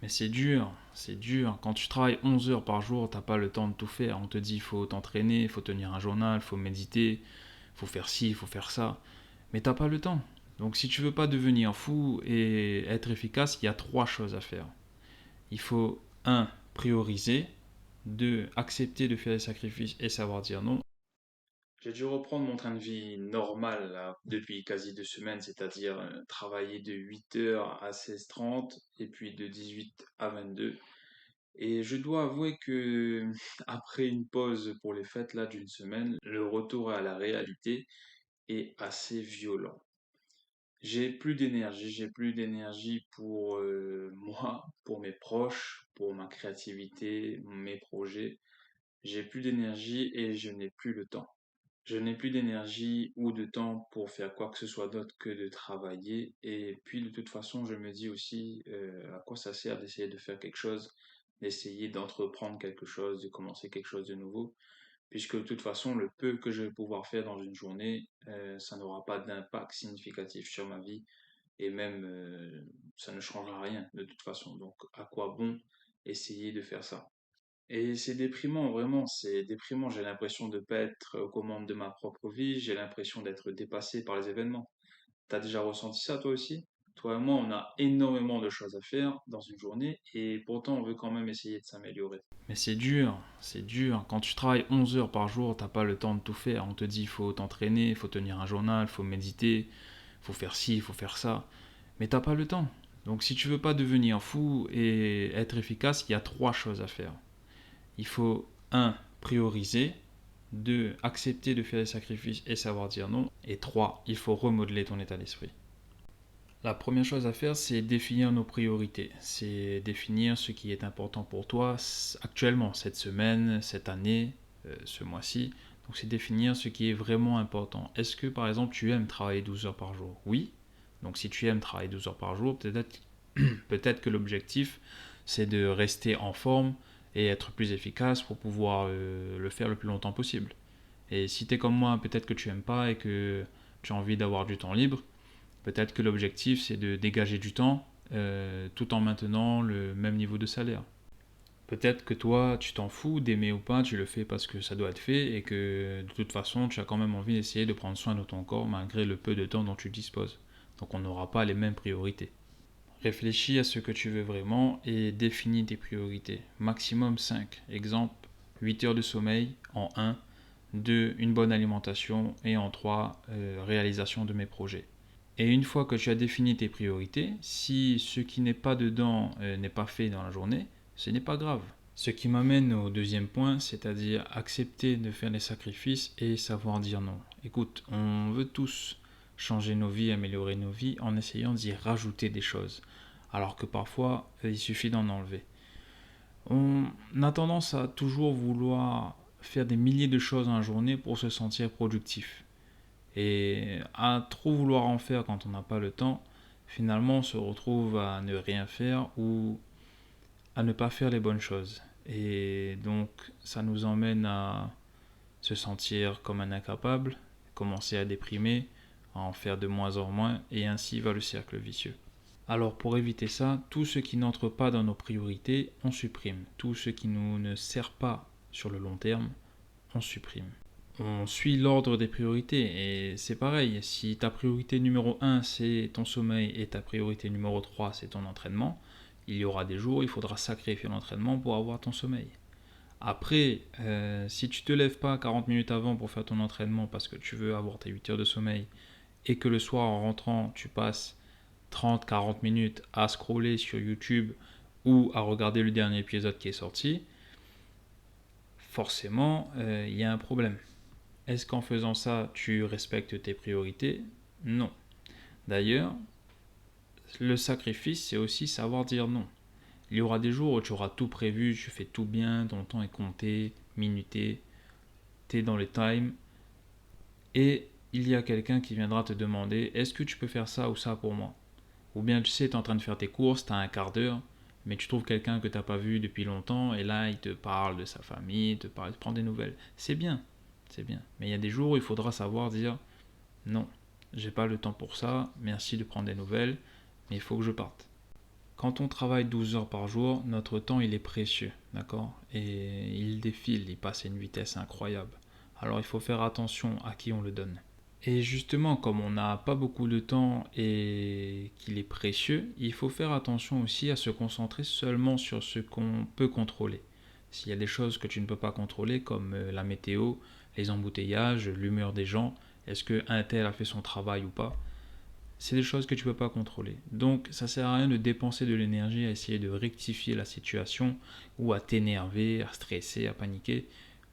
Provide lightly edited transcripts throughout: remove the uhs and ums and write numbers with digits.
Mais c'est dur. Quand tu travailles 11 heures par jour, t'as pas le temps de tout faire. On te dit il faut t'entraîner, il faut tenir un journal, il faut méditer, il faut faire ci, il faut faire ça. Mais t'as pas le temps. Donc si tu veux pas devenir fou et être efficace, il y a trois choses à faire. Il faut un prioriser, 2 accepter de faire des sacrifices et savoir dire non. J'ai dû reprendre mon train de vie normal là, depuis quasi 2 semaines, c'est-à-dire travailler de 8 heures à 16h30 et puis de 18 à 22. Et je dois avouer que après une pause pour les fêtes là d'une semaine, le retour à la réalité est assez violent. J'ai plus d'énergie pour moi, pour mes proches, pour ma créativité, mes projets. J'ai plus d'énergie et je n'ai plus le temps. Je n'ai plus d'énergie ou de temps pour faire quoi que ce soit d'autre que de travailler. Et puis de toute façon, je me dis aussi à quoi ça sert d'essayer de faire quelque chose, d'essayer d'entreprendre quelque chose, de commencer quelque chose de nouveau, puisque de toute façon, le peu que je vais pouvoir faire dans une journée, ça n'aura pas d'impact significatif sur ma vie et même ça ne changera rien de toute façon. Donc à quoi bon essayer de faire ça? Et c'est déprimant, vraiment, c'est déprimant. J'ai l'impression de ne pas être aux commandes de ma propre vie, j'ai l'impression d'être dépassé par les événements. T'as déjà ressenti ça toi aussi? Toi et moi, on a énormément de choses à faire dans une journée et pourtant on veut quand même essayer de s'améliorer. Mais c'est dur, c'est dur. Quand tu travailles 11 heures par jour, t'as pas le temps de tout faire. On te dit il faut t'entraîner, il faut tenir un journal, il faut méditer, il faut faire ci, il faut faire ça. Mais t'as pas le temps. Donc si tu veux pas devenir fou et être efficace, il y a trois choses à faire. Il faut un prioriser, 2 accepter de faire des sacrifices et savoir dire non, et 3 il faut remodeler ton état d'esprit. La première chose à faire, c'est définir nos priorités. C'est définir ce qui est important pour toi actuellement, cette semaine, cette année, ce mois-ci. Donc c'est définir ce qui est vraiment important. Est-ce que par exemple tu aimes travailler 12 heures par jour? Oui. Donc si tu aimes travailler 12 heures par jour, peut-être que l'objectif c'est de rester en forme et être plus efficace pour pouvoir le faire le plus longtemps possible. Et si tu es comme moi, peut-être que tu aimes pas et que tu as envie d'avoir du temps libre, peut-être que l'objectif c'est de dégager du temps tout en maintenant le même niveau de salaire. Peut-être que toi, tu t'en fous d'aimer ou pas, tu le fais parce que ça doit être fait et que de toute façon, tu as quand même envie d'essayer de prendre soin de ton corps malgré le peu de temps dont tu disposes. Donc on n'aura pas les mêmes priorités. Réfléchis à ce que tu veux vraiment et définis tes priorités. Maximum 5. Exemple, 8 heures de sommeil en 1, 2, une bonne alimentation et en 3, réalisation de mes projets. Et une fois que tu as défini tes priorités, si ce qui n'est pas dedans n'est pas fait dans la journée, ce n'est pas grave. Ce qui m'amène au deuxième point, c'est-à-dire accepter de faire des sacrifices et savoir dire non. Écoute, on veut tous changer nos vies, améliorer nos vies en essayant d'y rajouter des choses, alors que parfois il suffit d'en enlever. On a tendance à toujours vouloir faire des milliers de choses dans la journée pour se sentir productif. Et à trop vouloir en faire quand on n'a pas le temps, finalement on se retrouve à ne rien faire ou à ne pas faire les bonnes choses. Et donc ça nous emmène à se sentir comme un incapable, commencer à déprimer, à en faire de moins en moins, et ainsi va le cercle vicieux. Alors pour éviter ça, tout ce qui n'entre pas dans nos priorités, on supprime. Tout ce qui nous ne sert pas sur le long terme, on supprime. On suit l'ordre des priorités et c'est pareil, si ta priorité numéro 1 c'est ton sommeil et ta priorité numéro 3 c'est ton entraînement, il y aura des jours où il faudra sacrifier l'entraînement pour avoir ton sommeil. Après, si tu te lèves pas 40 minutes avant pour faire ton entraînement parce que tu veux avoir tes 8 heures de sommeil et que le soir en rentrant tu passes 30-40 minutes à scroller sur YouTube ou à regarder le dernier épisode qui est sorti, forcément il y a un problème. Est-ce qu'en faisant ça, tu respectes tes priorités? Non. D'ailleurs, le sacrifice, c'est aussi savoir dire non. Il y aura des jours où tu auras tout prévu, tu fais tout bien, ton temps est compté, minuté, tu es dans les times, et il y a quelqu'un qui viendra te demander est-ce que tu peux faire ça ou ça pour moi? Ou bien tu sais, tu es en train de faire tes courses, tu as un quart d'heure, mais tu trouves quelqu'un que tu n'as pas vu depuis longtemps, et là, il te parle de sa famille, il te prend des nouvelles. C'est bien, c'est bien. Mais il y a des jours où il faudra savoir dire non, j'ai pas le temps pour ça, merci de prendre des nouvelles, mais il faut que je parte. Quand on travaille 12 heures par jour, notre temps il est précieux, d'accord? Et il défile, il passe à une vitesse incroyable. Alors il faut faire attention à qui on le donne. Et justement, comme on n'a pas beaucoup de temps et qu'il est précieux, il faut faire attention aussi à se concentrer seulement sur ce qu'on peut contrôler. S'il y a des choses que tu ne peux pas contrôler, comme la météo, les embouteillages, l'humeur des gens, est-ce qu'un tel a fait son travail ou pas, c'est des choses que tu ne peux pas contrôler. Donc ça ne sert à rien de dépenser de l'énergie à essayer de rectifier la situation ou à t'énerver, à stresser, à paniquer,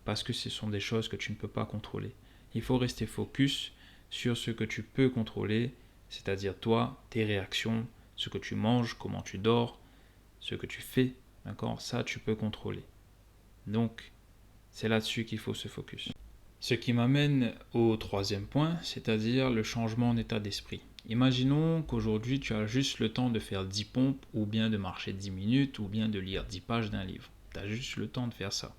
parce que ce sont des choses que tu ne peux pas contrôler. Il faut rester focus sur ce que tu peux contrôler, c'est-à-dire toi, tes réactions, ce que tu manges, comment tu dors, ce que tu fais, d'accord? Ça, tu peux contrôler. Donc, c'est là-dessus qu'il faut se focus. Ce qui m'amène au troisième point, c'est-à-dire le changement d'état d'esprit. Imaginons qu'aujourd'hui tu as juste le temps de faire 10 pompes, ou bien de marcher 10 minutes, ou bien de lire 10 pages d'un livre. Tu as juste le temps de faire ça.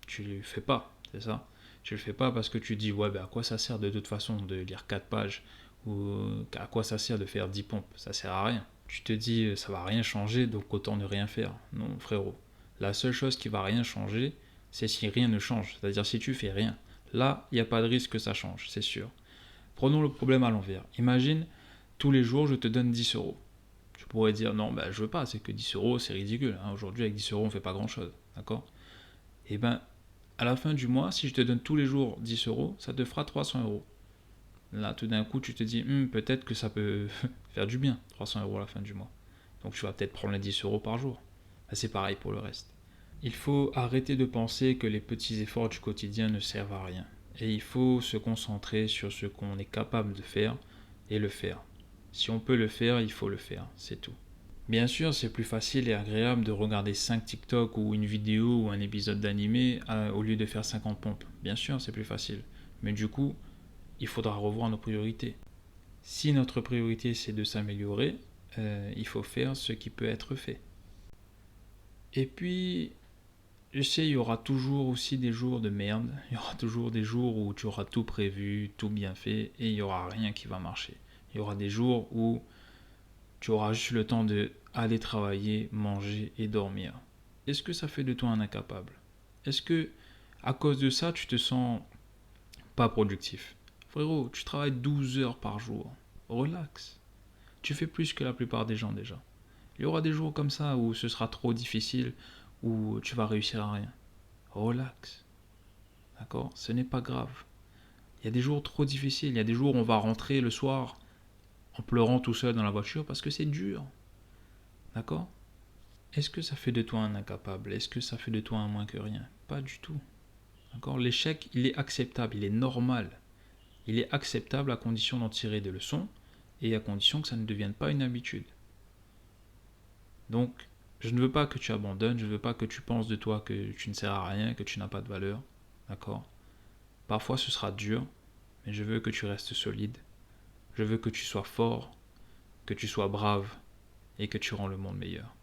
Tu ne le fais pas, c'est ça? Tu le fais pas parce que tu dis, ouais, ben à quoi ça sert de toute façon de lire 4 pages, ou à quoi ça sert de faire 10 pompes? Ça sert à rien. Tu te dis, ça va rien changer, donc autant ne rien faire. Non, frérot. La seule chose qui va rien changer, c'est si rien ne change. C'est-à-dire si tu fais rien. Là, il n'y a pas de risque que ça change, c'est sûr. Prenons le problème à l'envers. Imagine, tous les jours, je te donne 10 euros. Tu pourrais dire, non, ben, je veux pas, c'est que 10 euros, c'est ridicule. Hein. Aujourd'hui, avec 10 euros, on fait pas grand-chose. D'accord? Et ben, à la fin du mois, si je te donne tous les jours 10 euros, ça te fera 300 euros. Là, tout d'un coup, tu te dis, peut-être que ça peut faire du bien, 300 euros à la fin du mois. Donc, tu vas peut-être prendre les 10 euros par jour. Ben, c'est pareil pour le reste. Il faut arrêter de penser que les petits efforts du quotidien ne servent à rien. Et il faut se concentrer sur ce qu'on est capable de faire et le faire. Si on peut le faire, il faut le faire, c'est tout. Bien sûr, c'est plus facile et agréable de regarder 5 TikTok ou une vidéo ou un épisode d'animé au lieu de faire 50 pompes. Bien sûr, c'est plus facile. Mais du coup, il faudra revoir nos priorités. Si notre priorité c'est de s'améliorer, il faut faire ce qui peut être fait. Et puis, je sais, il y aura toujours aussi des jours de merde. Il y aura toujours des jours où tu auras tout prévu, tout bien fait, et il n'y aura rien qui va marcher. Il y aura des jours où tu auras juste le temps de aller travailler, manger et dormir. Est-ce que ça fait de toi un incapable? Est-ce que, à cause de ça, tu te sens pas productif? Frérot, tu travailles 12 heures par jour. Relax. Tu fais plus que la plupart des gens déjà. Il y aura des jours comme ça où ce sera trop difficile, où tu vas réussir à rien. Relax. D'accord? Ce n'est pas grave. Il y a des jours trop difficiles. Il y a des jours où on va rentrer le soir en pleurant tout seul dans la voiture parce que c'est dur. D'accord? Est-ce que ça fait de toi un incapable? Est-ce que ça fait de toi un moins que rien? Pas du tout. D'accord? L'échec, il est acceptable, il est normal. Il est acceptable à condition d'en tirer des leçons et à condition que ça ne devienne pas une habitude. Donc, je ne veux pas que tu abandonnes, je ne veux pas que tu penses de toi que tu ne sers à rien, que tu n'as pas de valeur. D'accord? Parfois ce sera dur, mais je veux que tu restes solide. Je veux que tu sois fort, que tu sois brave et que tu rends le monde meilleur.